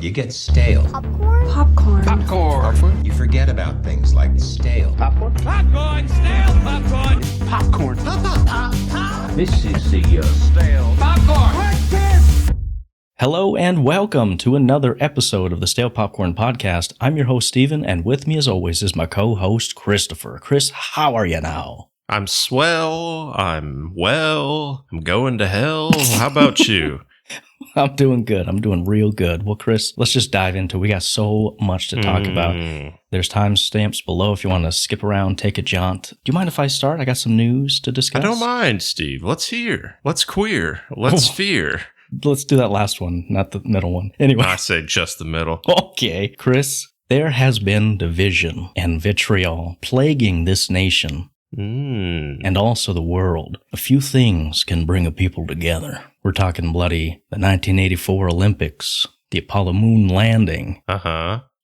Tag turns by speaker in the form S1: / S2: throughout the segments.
S1: You get stale.
S2: Popcorn.
S1: You forget about things like stale.
S3: Popcorn, stale popcorn.
S4: This is the
S3: Stale popcorn.
S5: Hello and welcome to another episode of the Stale Popcorn Podcast. I'm your host, Steven, and with me as always is my co-host, Christopher. Chris, how are you now?
S6: I'm swell. I'm well. I'm going to hell. How about you?
S5: I'm doing good. I'm doing real good. Well, Chris, let's just dive into it. We got so much to talk about. There's timestamps below if you want to skip around, take a jaunt. Do you mind if I start? I got some news to discuss.
S6: I don't mind, Steve. Let's hear. Let's queer. Let's fear.
S5: Let's do that last one, not the middle one. Anyway.
S6: I say just the middle.
S5: Okay. Chris, there has been division and vitriol plaguing this nation. And also the world. A few things can bring a people together. We're talking bloody the 1984 Olympics, the Apollo moon landing,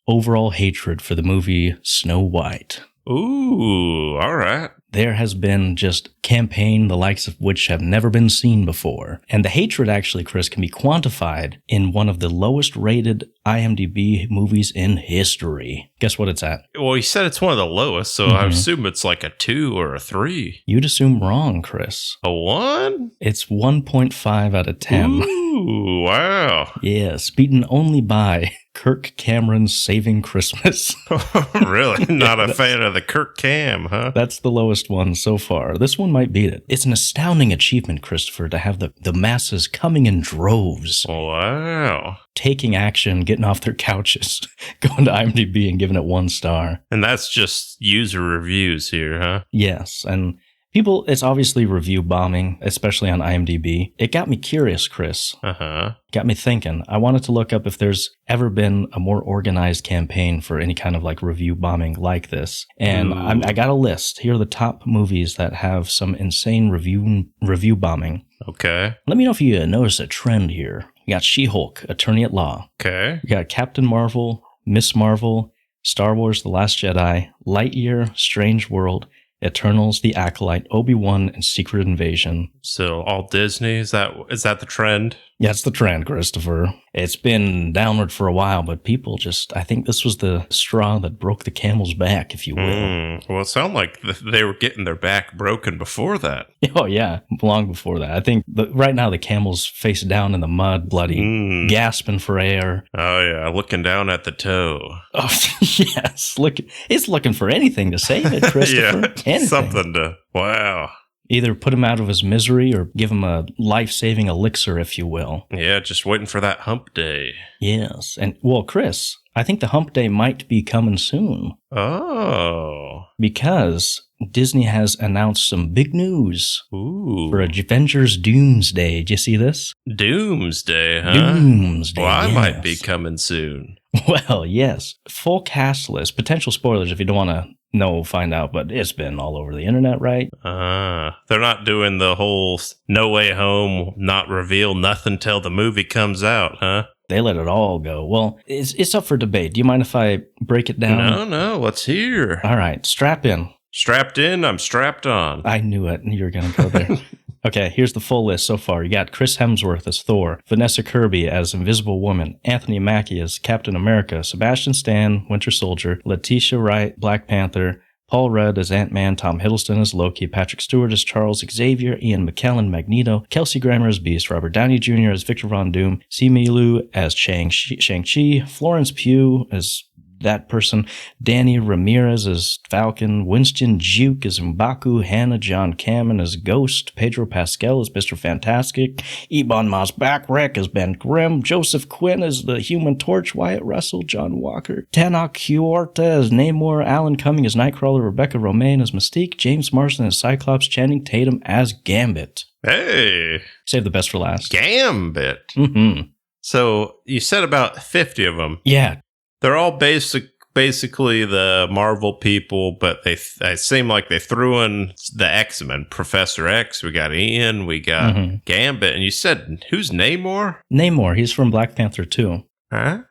S5: overall hatred for the movie Snow White.
S6: Ooh, all right.
S5: There has been just campaign the likes of which have never been seen before. And the hatred actually, Chris, can be quantified in one of the lowest rated IMDB movies in history. Guess what it's at?
S6: Well, you said it's one of the lowest, so I assume it's like a 2 or a 3.
S5: You'd assume wrong, Chris.
S6: A 1?
S5: It's 1.5 out of 10.
S6: Ooh, wow.
S5: Yes, beaten only by Kirk Cameron's Saving Christmas.
S6: Really? Not a fan of the Kirk Cam, huh?
S5: That's the lowest one so far. This one might beat it. It's an astounding achievement, Christopher, to have the masses coming in droves.
S6: Wow.
S5: Taking action, getting off their couches, going to IMDb and giving it 1 star.
S6: And that's just user reviews here, huh?
S5: Yes, and people, it's obviously review bombing, especially on IMDb. It got me curious, Chris. Got me thinking. I wanted to look up if there's ever been a more organized campaign for any kind of like review bombing like this. And I got a list. Here are the top movies that have some insane review bombing.
S6: Okay.
S5: Let me know if you notice a trend here. You got She-Hulk, Attorney at Law.
S6: Okay.
S5: You got Captain Marvel, Miss Marvel, Star Wars The Last Jedi, Lightyear, Strange World, Eternals, The Acolyte, Obi-Wan, and Secret Invasion.
S6: So all Disney, is that the trend?
S5: Yeah, it's the trend, Christopher. It's been downward for a while, but people I think this was the straw that broke the camel's back, if you will.
S6: Well, it sounded like they were getting their back broken before that.
S5: Oh, yeah, long before that. I think right now the camel's face down in the mud, bloody, gasping for air.
S6: Oh, yeah, looking down at the toe.
S5: Oh, yes. It's looking for anything to save it, Christopher.
S6: Yeah,
S5: anything.
S6: something to, wow.
S5: Either put him out of his misery or give him a life-saving elixir, if you will.
S6: Yeah, just waiting for that hump day.
S5: Yes. And, well, Chris, I think the hump day might be coming soon.
S6: Oh.
S5: Because Disney has announced some big news.
S6: Ooh.
S5: For Avengers Doomsday. Did you see this?
S6: Doomsday, huh?
S5: Doomsday,
S6: Well, I
S5: yes.
S6: might be coming soon.
S5: Well, yes. Full cast list. Potential spoilers if you don't want to find out, but it's been all over the internet, right?
S6: They're not doing the whole No Way Home, not reveal nothing till the movie comes out, huh?
S5: They let it all go. Well, it's up for debate. Do you mind if I break it down?
S6: No, let's hear.
S5: All right, strap in.
S6: Strapped in, I'm strapped on.
S5: I knew it. You were going to go there. Okay, here's the full list so far. You got Chris Hemsworth as Thor, Vanessa Kirby as Invisible Woman, Anthony Mackie as Captain America, Sebastian Stan, Winter Soldier, Letitia Wright, Black Panther, Paul Rudd as Ant-Man, Tom Hiddleston as Loki, Patrick Stewart as Charles Xavier, Ian McKellen, Magneto, Kelsey Grammer as Beast, Robert Downey Jr. as Victor Von Doom, Simu Liu as Shang-Chi, Florence Pugh as that person, Danny Ramirez as Falcon, Winston Duke as M'Baku, Hannah John Kamen as Ghost, Pedro Pascal as Mr. Fantastic, Ebon Moss-Backrack as Ben Grimm, Joseph Quinn as the Human Torch, Wyatt Russell, John Walker, Tana Huerta as Namor, Alan Cumming as Nightcrawler, Rebecca Romaine as Mystique, James Marsden as Cyclops, Channing Tatum as Gambit.
S6: Hey!
S5: Save the best for last.
S6: Gambit! So, you said about 50 of them.
S5: Yeah.
S6: They're all basically the Marvel people, but they seem like they threw in the X-Men. Professor X, we got Ian, we got Gambit, and you said, who's Namor?
S5: Namor, he's from Black Panther 2.
S6: Huh?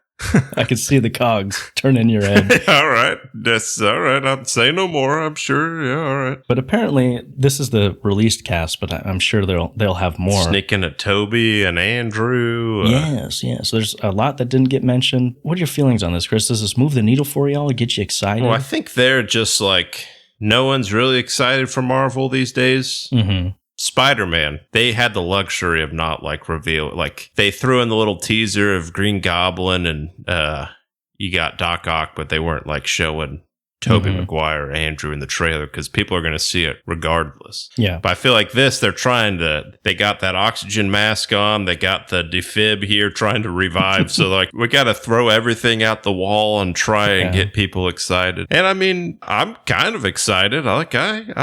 S5: I could see the cogs turn in your head.
S6: All right. That's all right. I'll say no more. I'm sure. Yeah, all right.
S5: But apparently, this is the released cast, but I'm sure they'll have more.
S6: Sneaking a Toby and Andrew.
S5: Yes. So there's a lot that didn't get mentioned. What are your feelings on this, Chris? Does this move the needle for y'all? Get you excited?
S6: Well, I think they're just like, no one's really excited for Marvel these days.
S5: Mm-hmm.
S6: Spider-Man, they had the luxury of not like reveal, like they threw in the little teaser of Green Goblin and you got Doc Ock, but they weren't like showing Tobey Maguire or Andrew in the trailer because people are going to see it regardless.
S5: Yeah.
S6: But I feel like they got that oxygen mask on, they got the defib here trying to revive. So like we got to throw everything out the wall and try and get people excited. And I mean, I'm kind of excited. I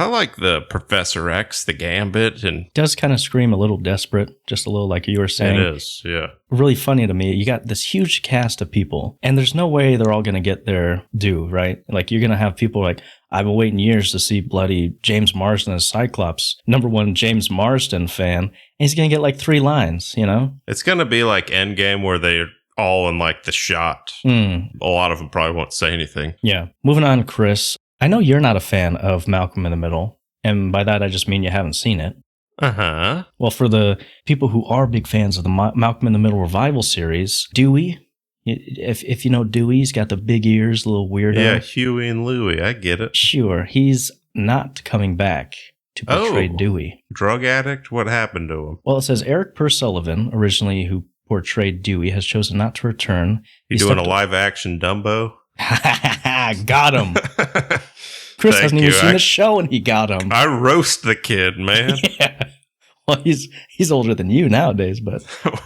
S6: like the Professor X, the Gambit, and
S5: It does kind of scream a little desperate, just a little like you were saying.
S6: it is, yeah.
S5: Really funny to me. You got this huge cast of people, and there's no way they're all going to get their due, right? Like, you're going to have people like, I've been waiting years to see bloody James Marsden as Cyclops, #1 James Marsden fan, and he's going to get like 3 lines, you know?
S6: It's going to be like Endgame where they're all in like the shot. A lot of them probably won't say anything.
S5: Yeah. Moving on, Chris. I know you're not a fan of Malcolm in the Middle, and by that I just mean you haven't seen it.
S6: Uh-huh.
S5: Well, for the people who are big fans of the Malcolm in the Middle revival series, Dewey, if you know Dewey, he's got the big ears, a little weirdo.
S6: Yeah, Huey and Louie, I get it.
S5: Sure, he's not coming back to portray Dewey.
S6: Drug addict? What happened to him?
S5: Well, it says Eric Sullivan, originally who portrayed Dewey, has chosen not to return.
S6: You doing a live-action Dumbo?
S5: Got him. Chris hasn't even seen the show, and he got him.
S6: I roast the kid, man.
S5: Yeah. Well, he's older than you nowadays, but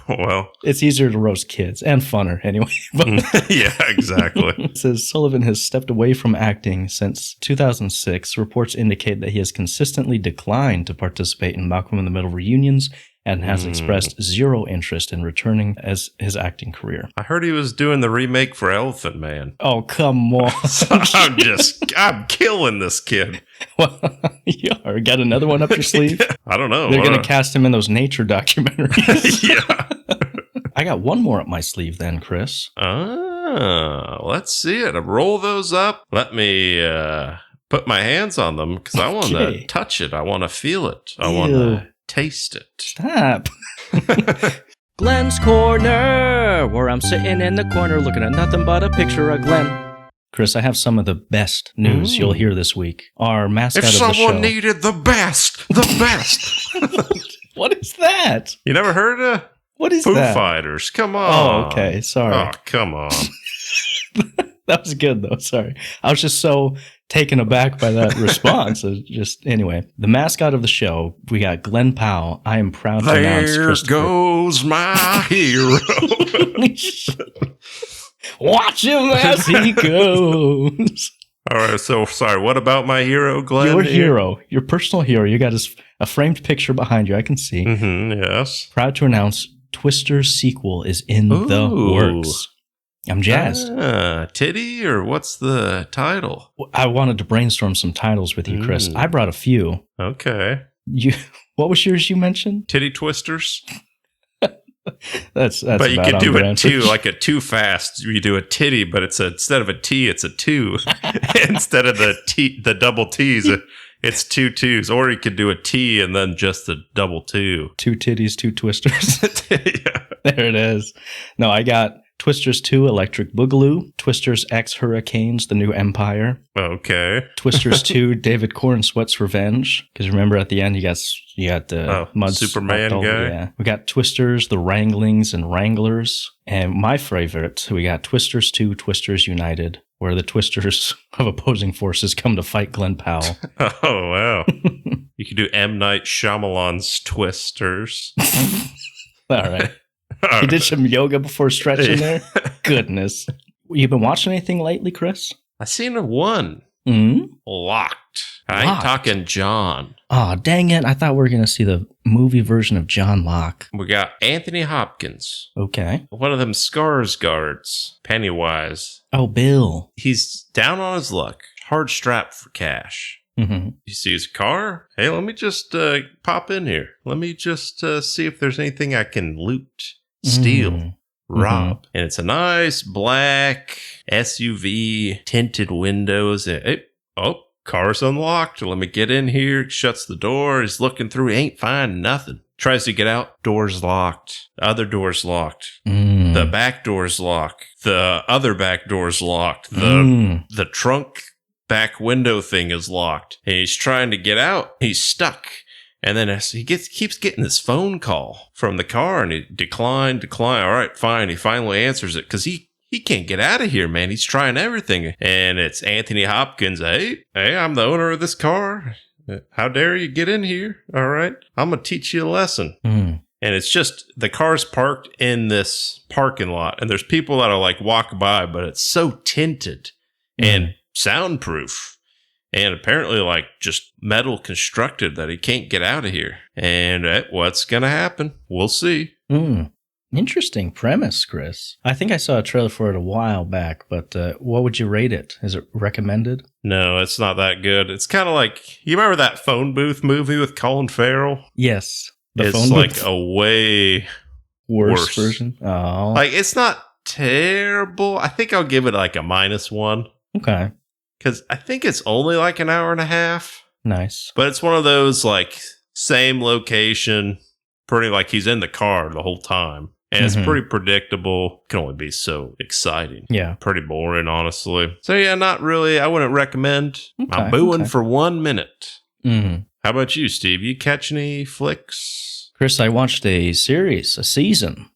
S6: well,
S5: it's easier to roast kids and funner anyway. But
S6: yeah, exactly.
S5: It says Sullivan has stepped away from acting since 2006. Reports indicate that he has consistently declined to participate in Malcolm in the Middle reunions and has expressed zero interest in returning as his acting career.
S6: I heard he was doing the remake for Elephant Man.
S5: Oh, come on.
S6: I'm killing this kid.
S5: Well, you are. Got another one up your sleeve?
S6: I don't know.
S5: They're going to cast him in those nature documentaries.
S6: Yeah.
S5: I got one more up my sleeve then, Chris.
S6: Let's see it. Roll those up. Let me put my hands on them because I want to touch it. I want to feel it. I want to taste it.
S5: Stop. Glenn's Corner, where I'm sitting in the corner looking at nothing but a picture of Glenn. Chris, I have some of the best news you'll hear this week. Our mascot of the show.
S6: If someone needed the best.
S5: What is that?
S6: You never heard of
S5: what is
S6: Foo
S5: that?
S6: Fighters? Come on.
S5: Oh, okay. Sorry.
S6: Oh, come on.
S5: That was good, though. Sorry. I was just so taken aback by that response. Anyway, the mascot of the show, we got Glenn Powell. I am proud to announce Christopher.
S6: There goes my hero.
S5: Watch him as he goes.
S6: All right, so sorry. What about my hero, Glenn?
S5: Your hero, your personal hero. You got a framed picture behind you. I can see.
S6: Yes.
S5: Proud to announce Twister's sequel is in the works. I'm jazzed.
S6: Titty, or what's the title?
S5: I wanted to brainstorm some titles with you, Chris. I brought a few.
S6: Okay.
S5: What was yours you mentioned?
S6: Titty Twisters.
S5: That's
S6: but you could do it too, like a too fast. You do a titty, but instead of a T, it's a 2. Instead of the double T's, it's 2 2s. Or you could do a T and then just a double 2.
S5: 2 titties, 2 twisters.
S6: Yeah.
S5: There it is. No, I got Twisters 2, Electric Boogaloo. Twisters X Hurricanes, The New Empire.
S6: Okay.
S5: Twisters 2, David Cornsweat's Revenge. Because remember at the end, you got the mud
S6: Superman guy.
S5: Yeah. We got Twisters, The Wranglings and Wranglers. And my favorite, we got Twisters 2, Twisters United, where the Twisters of opposing forces come to fight Glenn Powell.
S6: Oh, wow. You could do M. Night Shyamalan's Twisters.
S5: All right. You did some yoga before stretching there? Goodness. You been watching anything lately, Chris?
S6: I seen one. Locked. I ain't talking John.
S5: Oh, dang it. I thought we were going to see the movie version of John Locke.
S6: We got Anthony Hopkins.
S5: Okay.
S6: One of them Skarsgårds. Pennywise.
S5: Oh, Bill.
S6: He's down on his luck. Hard strapped for cash.
S5: Mm-hmm.
S6: You see his car? Hey, let me just pop in here. Let me just see if there's anything I can loot, steal. Rob. And it's a nice black SUV, tinted windows. Car's unlocked. Let me get in here. Shuts the door. He's looking through. He ain't finding nothing. Tries to get out. Door's locked. The other door's locked. The back door's locked. The other back door's locked. The trunk back window thing is locked. And he's trying to get out. He's stuck. And then he keeps getting this phone call from the car, and he decline. All right, fine. He finally answers it because he can't get out of here, man. He's trying everything. And it's Anthony Hopkins. Hey, I'm the owner of this car. How dare you get in here? All right. I'm going to teach you a lesson. And it's just the car's parked in this parking lot, and there's people that'll like walk by, but it's so tinted and soundproof. And apparently, like, just metal constructed that he can't get out of here. And what's going to happen? We'll see.
S5: Interesting premise, Chris. I think I saw a trailer for it a while back, but what would you rate it? Is it recommended?
S6: No, it's not that good. It's kind of like, you remember that phone booth movie with Colin Farrell?
S5: Yes.
S6: It's like a way worse
S5: version. Oh.
S6: Like, it's not terrible. I think I'll give it like a -1.
S5: Okay.
S6: Because I think it's only like an hour and a half.
S5: Nice.
S6: But it's one of those, like, same location, pretty like he's in the car the whole time. And it's pretty predictable. Can only be so exciting.
S5: Yeah.
S6: Pretty boring, honestly. So, yeah, not really. I wouldn't recommend. Okay, I'm booing for 1 minute. How about you, Steve? You catch any flicks?
S5: Chris, I watched a season.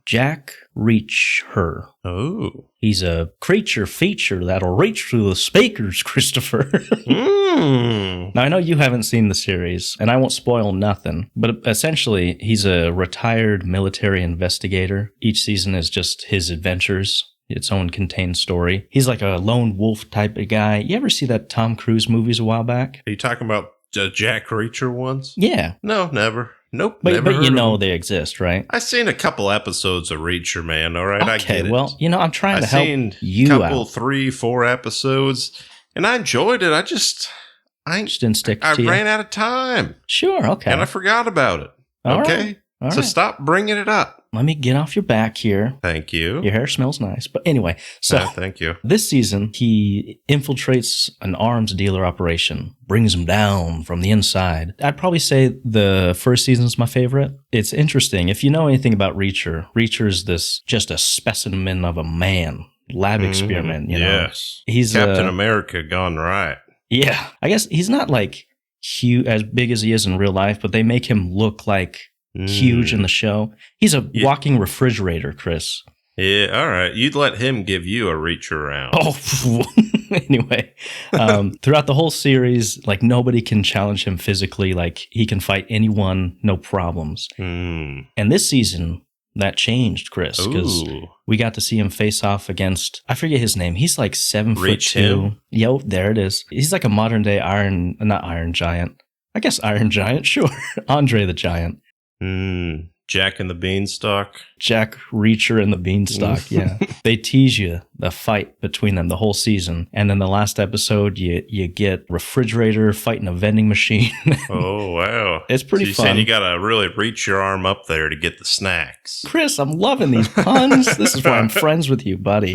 S5: Jack Reacher.
S6: Oh.
S5: He's a creature feature that'll reach through the speakers, Christopher. Now, I know you haven't seen the series, and I won't spoil nothing, but essentially, he's a retired military investigator. Each season is just his adventures, its own contained story. He's like a lone wolf type of guy. You ever see that Tom Cruise movies a while back?
S6: Are you talking about Jack Reacher ones?
S5: Yeah.
S6: No, never. Nope.
S5: But you know they exist, right?
S6: I've seen a couple episodes of Reacher, man. All right, I get it.
S5: Well, I'm trying to help you
S6: out.
S5: I've seen
S6: a couple, 3-4 episodes, and I enjoyed it. I just
S5: didn't stick to you.
S6: I ran out of time.
S5: Sure, okay.
S6: And I forgot about it.
S5: All
S6: okay?
S5: Right. All
S6: so
S5: right.
S6: Stop bringing it up.
S5: Let me get off your back here.
S6: Thank you.
S5: Your hair smells nice. But anyway, so
S6: thank you.
S5: This season, he infiltrates an arms dealer operation, brings him down from the inside. I'd probably say the first season is my favorite. It's interesting. If you know anything about Reacher is just a specimen of a man. Lab experiment, you know.
S6: Yes.
S5: He's
S6: Captain America gone right.
S5: Yeah. I guess he's not like huge, as big as he is in real life, but they make him look like huge in the show. He's a walking refrigerator, Chris.
S6: Yeah, all right. You'd let him give you a reach around.
S5: Oh, anyway. Throughout the whole series, like, nobody can challenge him physically. Like, he can fight anyone, no problems. And this season, that changed, Chris, because we got to see him face off against, I forget his name. He's like 7'2". Yo, there it is. He's like a modern day not Iron Giant. I guess Iron Giant, sure. Andre the Giant.
S6: Jack and the Beanstalk.
S5: Jack Reacher and the Beanstalk, yeah. They tease you, the fight between them the whole season. And in the last episode, you get Refrigerator fighting a vending machine.
S6: Oh, wow.
S5: It's pretty
S6: fun.
S5: You're
S6: saying you got to really reach your arm up there to get the snacks.
S5: Chris, I'm loving these puns. This is why I'm friends with you, buddy.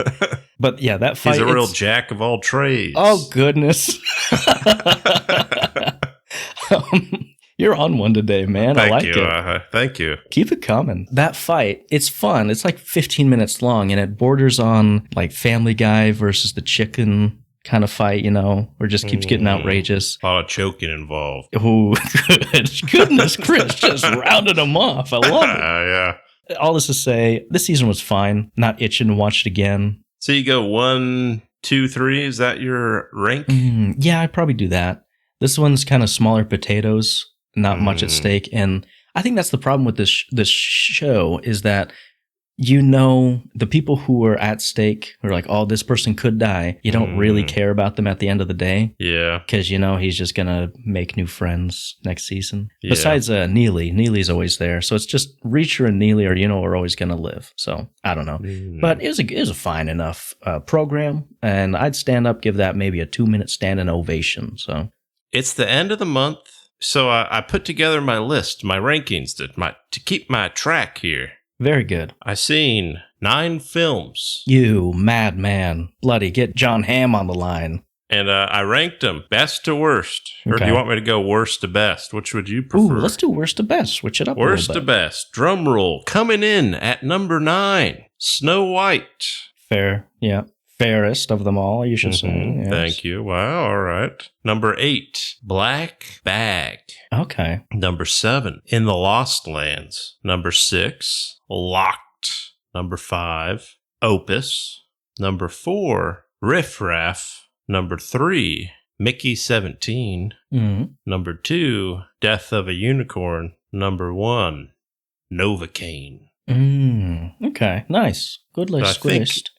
S5: But yeah, that fight.
S6: He's a real jack of all trades.
S5: Oh, goodness. You're on one today, man. I like it.
S6: Thank you.
S5: Keep it coming. That fight, it's fun. It's like 15 minutes long, and it borders on like Family Guy versus the chicken kind of fight, or just keeps getting outrageous.
S6: A lot of choking involved.
S5: Oh, goodness, Chris just rounded them off. I love it.
S6: Yeah.
S5: All this to say, this season was fine. Not itching to watch it again.
S6: So you go 1, 2, 3. Is that your rank?
S5: Yeah, I'd probably do that. This one's kind of smaller potatoes. Not much at stake. And I think that's the problem with this show is that, the people who are at stake are like, oh, this person could die. You don't really care about them at the end of the day.
S6: Yeah.
S5: Because, he's just going to make new friends next season. Yeah. Besides Neely. Neely's always there. So it's just Reacher and Neely are always going to live. So I don't know. But it was a fine enough program. And I'd stand up, give that maybe a 2-minute standing ovation. So
S6: it's the end of the month. So I put together my list, my rankings to keep my track here.
S5: Very good.
S6: I seen 9 films.
S5: You madman. Bloody, get John Hamm on the line.
S6: And I ranked them best to worst. Or do
S5: Okay.
S6: you want me to go worst to best? Which would you prefer?
S5: Ooh, let's do worst to best. Switch it up
S6: Worst
S5: a
S6: to
S5: little bit.
S6: best. Drum roll. Coming in at number 9, Snow White.
S5: Fair, yeah. Fairest of them all, you should say. Yes.
S6: Thank you. Wow, all right. Number 8, Black Bag.
S5: Okay.
S6: Number 7, In the Lost Lands. Number 6, Locked. Number 5, Opus. Number 4, Riff Raff. Number 3, Mickey 17.
S5: Mm.
S6: Number 2, Death of a Unicorn. Number 1, Novocaine.
S5: Okay, nice. Good list.
S6: I
S5: Good
S6: think-
S5: list.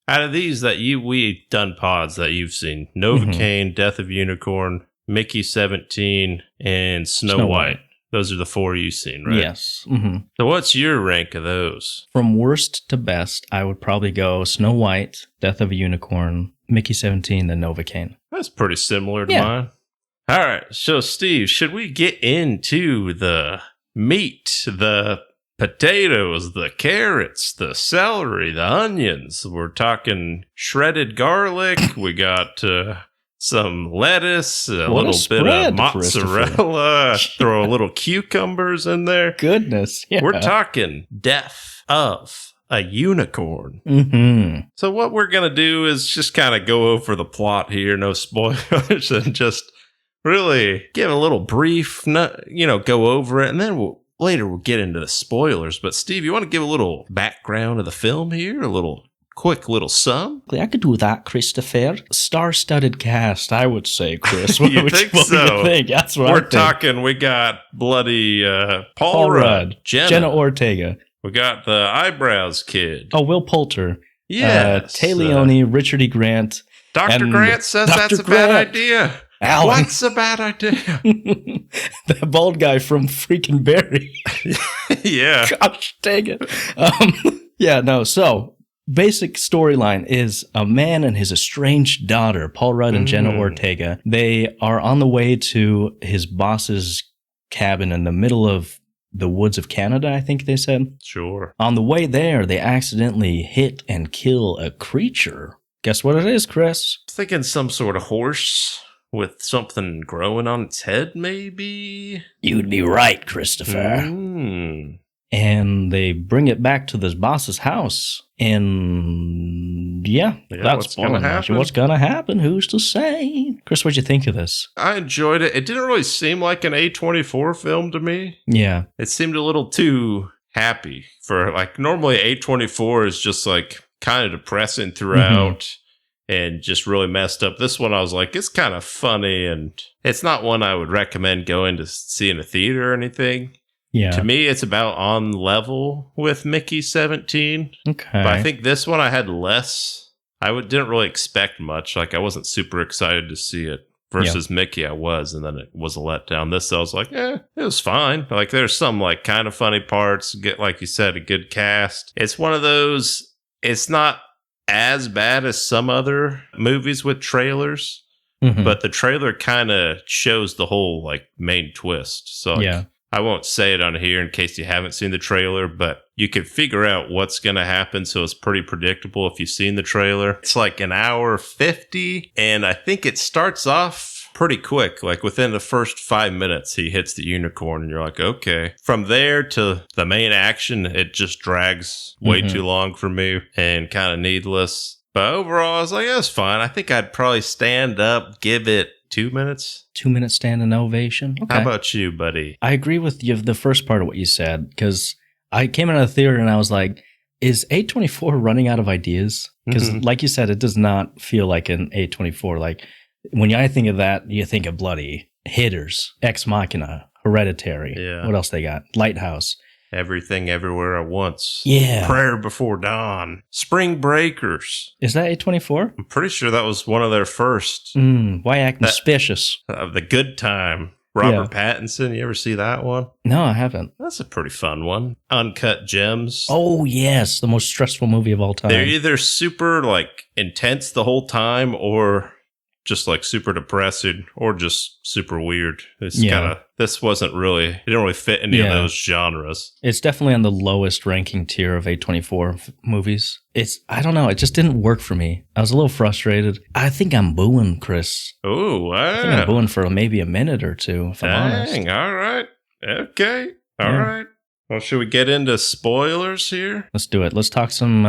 S6: Out of these that we done pods that you've seen, Novocaine, Death of Unicorn, Mickey 17, and Snow White. Those are the 4 you've seen, right?
S5: Yes. Mm-hmm.
S6: So what's your rank of those?
S5: From worst to best, I would probably go Snow White, Death of a Unicorn, Mickey 17, then Novocaine.
S6: That's pretty similar to
S5: Yeah.
S6: mine. All right. So, Steve, should we get into the meat, the potatoes, the carrots, the celery, the onions? We're talking shredded garlic. We got some lettuce, a
S5: What a
S6: little bit of
S5: spread,
S6: mozzarella, throw a little cucumbers in there.
S5: Goodness. Yeah.
S6: We're talking Death of a Unicorn.
S5: Mm-hmm.
S6: So what we're going to do is just kind of go over the plot here, no spoilers, and just really give a little brief, go over it, and then later we'll get into the spoilers. But Steve, you want to give a little background of the film here? A little quick little sum?
S5: I could do that, Christopher. Star-studded cast, I would say, Chris. What
S6: You
S5: would
S6: think
S5: what do
S6: so?
S5: you think? That's what I
S6: We're
S5: think.
S6: talking, we got bloody Paul
S5: Paul
S6: Rudd,
S5: Rudd, Jenna Ortega.
S6: we got the Eyebrows Kid.
S5: Oh, Will Poulter.
S6: Yes.
S5: Leoni, Richard E. Grant.
S6: Dr.
S5: and
S6: Grant says
S5: Dr.
S6: that's a
S5: Grant.
S6: bad idea.
S5: Alan.
S6: What's a bad idea?
S5: The bald guy from freaking Barry.
S6: Yeah.
S5: Gosh, dang it. So basic storyline is a man and his estranged daughter, Paul Rudd and Jenna Ortega. They are on the way to his boss's cabin in the middle of the woods of Canada, I think they said.
S6: Sure.
S5: On the way there, they accidentally hit and kill a creature. Guess what it is, Chris?
S6: I was thinking some sort of horse with something growing on its head, maybe?
S5: You'd be right, Christopher. And they bring it back to this boss's house. And that's
S6: what's gonna happen?
S5: What's going to happen? Who's to say? Chris, what'd you think of this?
S6: I enjoyed it. It didn't really seem like an A24 film to me.
S5: Yeah.
S6: It seemed a little too happy for, like, normally A24 is just like kind of depressing throughout and just really messed up. This one, I was like, it's kind of funny, and it's not one I would recommend going to see in a theater or anything.
S5: Yeah.
S6: To me, it's about on level with Mickey 17.
S5: Okay.
S6: But I think this one I had less. Didn't really expect much. Like, I wasn't super excited to see it. Versus Mickey, I was, and then it was a letdown. This, I was like, it was fine. Like, there's some, like, kind of funny parts. Get, like you said, a good cast. It's one of those, it's not as bad as some other movies with trailers, but the trailer kind of shows the whole, like, main twist. So, like, I won't say it on here in case you haven't seen the trailer, but you can figure out what's going to happen. So it's pretty predictable if you've seen the trailer. It's like an hour 50, and I think it starts off pretty quick. Like within the first 5 minutes, he hits the unicorn, and you're like, okay. From there to the main action, it just drags way too long for me and kind of needless. But overall, I was like, it's fine. I think I'd probably stand up, give it 2 minutes.
S5: 2 minute standing ovation. Okay.
S6: How about you, buddy?
S5: I agree with you, the first part of what you said, because I came into the theater and I was like, is A24 running out of ideas? Because like you said, it does not feel like an A24. Like when I think of that, you think of bloody hitters, Ex Machina, Hereditary.
S6: Yeah.
S5: What else they got? Lighthouse.
S6: Everything Everywhere at Once.
S5: Yeah.
S6: Prayer Before Dawn. Spring Breakers.
S5: Is that A24?
S6: I'm pretty sure that was one of their first.
S5: Why acting suspicious?
S6: The Good Time. Robert Pattinson. You ever see that one?
S5: No, I haven't.
S6: That's a pretty fun one. Uncut Gems.
S5: Oh, yes. The most stressful movie of all time.
S6: They're either super, like, intense the whole time, or just like super depressing or just super weird. It's
S5: Yeah.
S6: this wasn't really, it didn't really fit any of
S5: Yeah.
S6: those genres.
S5: It's definitely on the lowest ranking tier of A24 movies. I don't know, it just didn't work for me. I was a little frustrated. I think I'm booing, Chris.
S6: Oh,
S5: I think I'm
S6: wow.
S5: booing for maybe a minute or two, if I'm honest.
S6: Dang, all right. Okay. All
S5: Yeah.
S6: right. Well, should we get into spoilers here?
S5: Let's do it. Let's talk some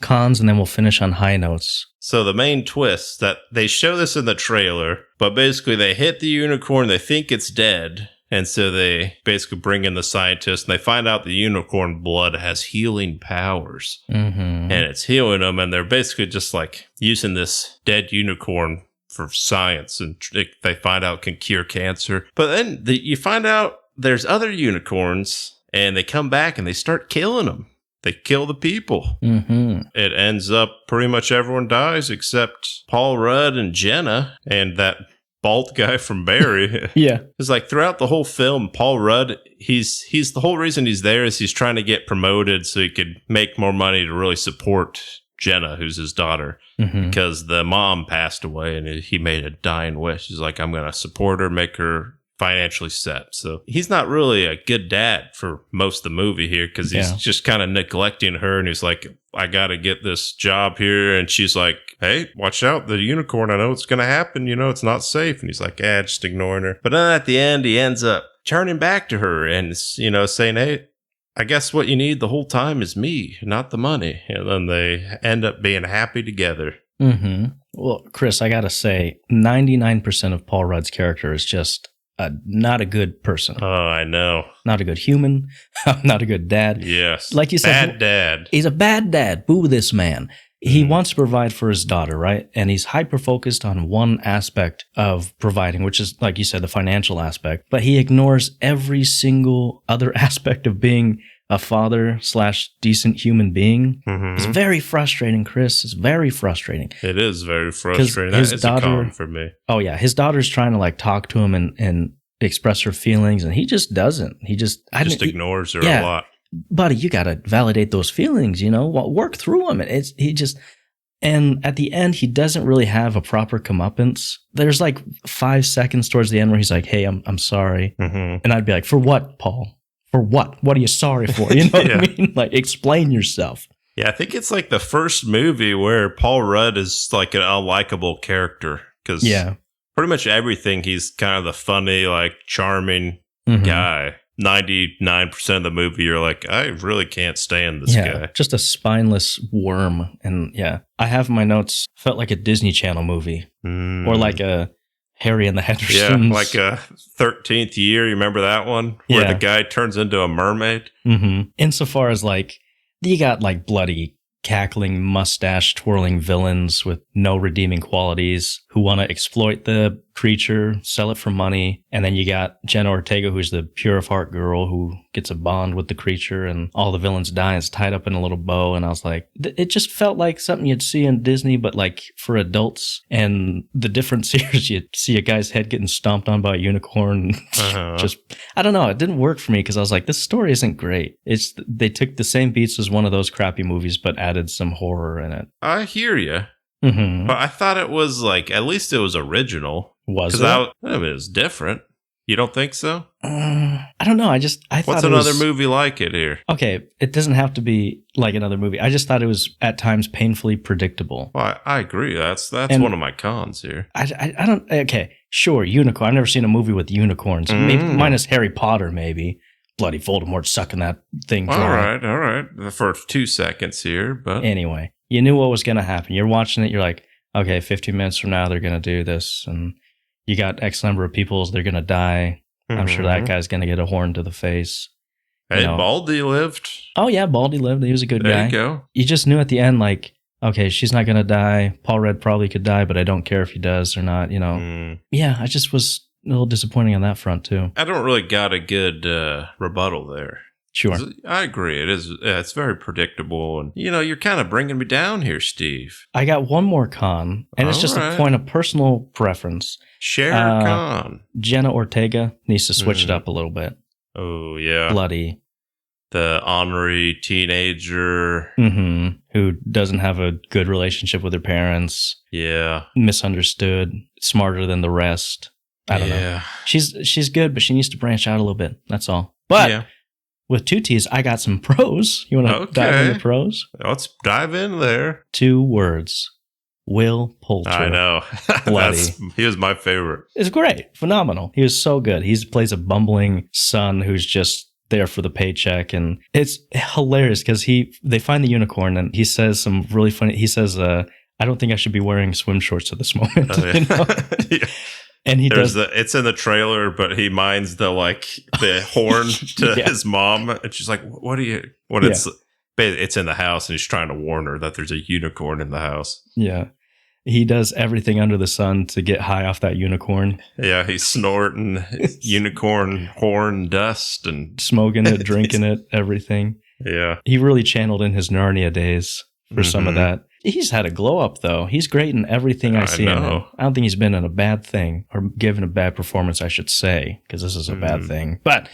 S5: cons and then we'll finish on high notes.
S6: So the main twist that they show this in the trailer, but basically they hit the unicorn, they think it's dead, and so they basically bring in the scientists and they find out the unicorn blood has healing powers.
S5: Mm-hmm.
S6: And it's healing them, and they're basically just like using this dead unicorn for science, and they find out can cure cancer. But then you find out there's other unicorns, and they come back and they start killing them. They kill the people.
S5: Mm-hmm.
S6: It ends up pretty much everyone dies except Paul Rudd and Jenna and that bald guy from Barry.
S5: Yeah.
S6: It's like throughout the whole film, Paul Rudd, he's the whole reason he's there is he's trying to get promoted so he could make more money to really support Jenna, who's his daughter,
S5: Mm-hmm.
S6: because the mom passed away and he made a dying wish. He's like, I'm going to support her, make her financially set. So he's not really a good dad for most of the movie here because he's just kind of neglecting her, and he's like, I got to get this job here. And she's like, hey, watch out, the unicorn. I know it's going to happen. You know, it's not safe. And he's like, just ignoring her. But then at the end, he ends up turning back to her and, saying, hey, I guess what you need the whole time is me, not the money. And then they end up being happy together.
S5: Mm-hmm. Well, Chris, I got to say, 99% of Paul Rudd's character is just not a good person.
S6: Oh, I know.
S5: Not a good human. Not a good dad.
S6: Yes.
S5: Like you said,
S6: bad dad.
S5: He's a bad dad. Boo this man. He wants to provide for his daughter, right? And he's hyper-focused on one aspect of providing, which is, like you said, the financial aspect. But he ignores every single other aspect of being a father/decent human being.
S6: Mm-hmm.
S5: It's very frustrating, Chris. It's very frustrating.
S6: It is very frustrating.
S5: His
S6: That is
S5: daughter-
S6: a con for me.
S5: Oh, yeah. His daughter's trying to, like, talk to him and express her feelings, and he just doesn't. He just
S6: Ignores her
S5: yeah.
S6: a lot.
S5: Buddy, you got to validate those feelings, work through them. And at the end, he doesn't really have a proper comeuppance. There's like 5 seconds towards the end where he's like, hey, I'm sorry.
S6: Mm-hmm.
S5: And I'd be like, for what, Paul? For what? What are you sorry for? You know what I
S6: Yeah.
S5: mean? Like, explain yourself.
S6: Yeah, I think it's like the first movie where Paul Rudd is like an unlikable character because pretty much everything he's kind of the funny, like charming
S5: Mhm.
S6: guy. 99% of the movie, you're like, I really can't stand this guy.
S5: Just a spineless worm. And I have in my notes, felt like a Disney Channel movie or like a Harry and the Hendersons.
S6: Yeah, like a 13th Year. You remember that one where
S5: Yeah.
S6: the guy turns into a mermaid?
S5: Mm-hmm. Insofar as like, you got like bloody, cackling, mustache twirling villains with no redeeming qualities who want to exploit the creature, sell it for money. And then you got Jenna Ortega, who's the pure of heart girl who gets a bond with the creature, and all the villains die. It's tied up in a little bow. And I was like, it just felt like something you'd see in Disney, but like for adults. And the difference here is you see a guy's head getting stomped on by a unicorn. Just, I don't know. It didn't work for me because I was like, this story isn't great. They took the same beats as one of those crappy movies, but added some horror in it.
S6: I hear you.
S5: Mm-hmm.
S6: But I thought it was like, at least it was original.
S5: Was it?
S6: I mean, it was different. You don't think so?
S5: I don't know. I thought
S6: What's another movie like it here?
S5: Okay, it doesn't have to be like another movie. I just thought it was at times painfully predictable.
S6: Well, I agree. That's
S5: And-
S6: one of my cons here.
S5: I don't. Okay, sure, unicorn. I've never seen a movie with unicorns. Maybe minus Harry Potter, maybe. Bloody Voldemort sucking that thing dry.
S6: All right. For 2 seconds here, but
S5: Anyway, you knew what was going to happen. You're watching it. You're like, okay, 15 minutes from now they're going to do this, and you got X number of people. They're going to die. I'm sure that guy's going to get a horn to the face.
S6: Hey, Baldy lived.
S5: Oh yeah, Baldy lived. He was a good guy.
S6: There you go.
S5: You just knew at the end, like, okay, she's not going to die. Paul Rudd probably could die, but I don't care if he does or not, Yeah, I just was a little disappointing on that front, too.
S6: I don't really got a good rebuttal there.
S5: Sure.
S6: I agree. It is. It's very predictable. And, you're kind of bringing me down here, Steve.
S5: I got one more con, and it's just a point of personal preference.
S6: Share a con.
S5: Jenna Ortega needs to switch it up a little bit.
S6: Oh, yeah.
S5: Bloody.
S6: the ornery teenager.
S5: Who doesn't have a good relationship with her parents.
S6: Yeah.
S5: Misunderstood. Smarter than the rest. I don't know. She's good, but she needs to branch out a little bit. That's all. But with 2 T's, I got some pros. You want to dive into pros?
S6: Let's dive in there.
S5: 2 words. Will Poulter.
S6: I know. He was my favorite.
S5: It's great. Phenomenal. He was so good. He plays a bumbling son who's just there for the paycheck, and it's hilarious because they find the unicorn and he says some really funny. He says, "I don't think I should be wearing swim shorts at this moment."
S6: Oh, yeah.
S5: You know?
S6: Yeah.
S5: And
S6: it's in the trailer, but he minds the horn to his mom, and she's like, "What are you?" It's in the house, and he's trying to warn her that there's a unicorn in the house.
S5: Yeah. He does everything under the sun to get high off that unicorn.
S6: Yeah, he's snorting unicorn horn dust and
S5: smoking it, drinking it, everything.
S6: Yeah.
S5: He really channeled in his Narnia days for some of that. He's had a glow up, though. He's great in everything I see him in. I don't think he's been in a bad thing or given a bad performance, I should say, because this is a bad thing. But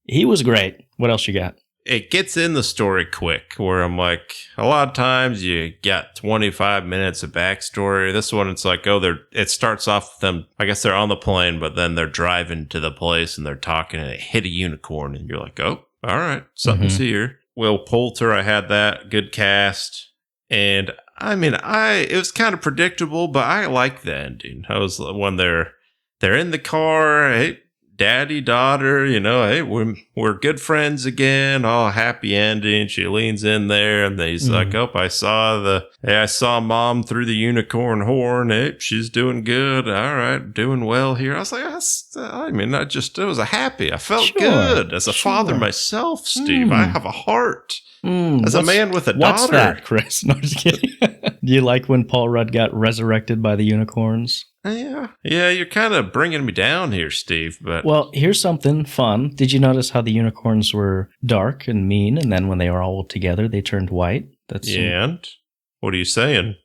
S5: he was great. What else you got?
S6: It gets in the story quick, where I'm like, a lot of times you got 25 minutes of backstory. This one, it's like, it starts off with them, I guess they're on the plane, but then they're driving to the place and they're talking and they hit a unicorn. And you're like, oh, all right, something's here. Will Poulter, I had that. Good cast. And I mean, it was kind of predictable, but I like the ending. I was when they're in the car, hey, daddy, daughter, hey, we're good friends again. Oh, happy ending. She leans in there and he's like, oh, I saw mom through the unicorn horn. Hey, she's doing good. All right, doing well here. I was like, it was a happy. I felt good as a father myself, Steve. I have a heart. As a man with a daughter.
S5: What's that, Chris? No, just kidding. Do you like when Paul Rudd got resurrected by the unicorns?
S6: Yeah, you're kind of bringing me down here, Steve. But
S5: well, here's something fun. Did you notice how the unicorns were dark and mean, and then when they were all together, they turned white?
S6: And what are you saying?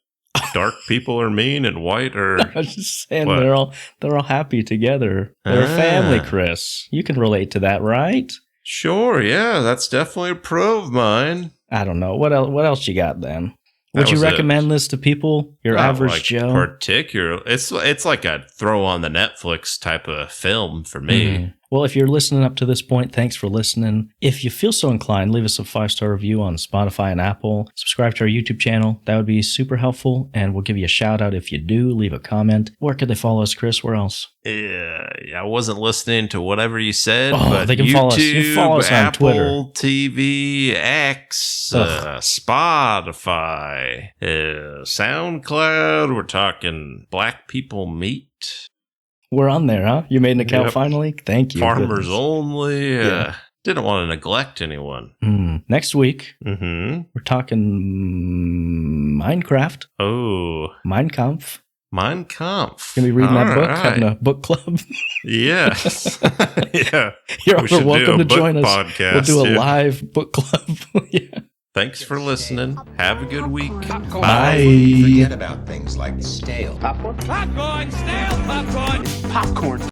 S6: Dark people are mean and white are...
S5: I was just saying they're all happy together. They're a family, Chris. You can relate to that, right?
S6: Sure, yeah, that's definitely a pro of mine.
S5: I don't know. What else you got then? Would you recommend this to people? Your average Joe?
S6: It's like a throw on the Netflix type of film for me.
S5: Well, if you're listening up to this point, thanks for listening. If you feel so inclined, leave us a 5-star review on Spotify and Apple. Subscribe to our YouTube channel. That would be super helpful, and we'll give you a shout out if you do. Leave a comment. Where could they follow us, Chris? Where else?
S6: I wasn't listening to whatever you said, but
S5: they can
S6: YouTube,
S5: follow us. You follow us on
S6: Apple
S5: Twitter,
S6: TV, X, Spotify, SoundCloud. We're talking Black People Meet.
S5: We're on there, huh? You made an account finally? Thank you.
S6: Farmers only. Didn't want to neglect anyone.
S5: Next week,
S6: we're
S5: talking Minecraft.
S6: Oh.
S5: Mein Kampf.
S6: Mein Kampf.
S5: Gonna be reading that book, having a book club.
S6: Yes. Yeah.
S5: You're welcome to join us.
S6: Podcast,
S5: we'll do a live book club.
S6: Thanks for listening. Have a good week.
S5: Bye.
S1: Forget about things like stale
S3: popcorn, stale popcorn.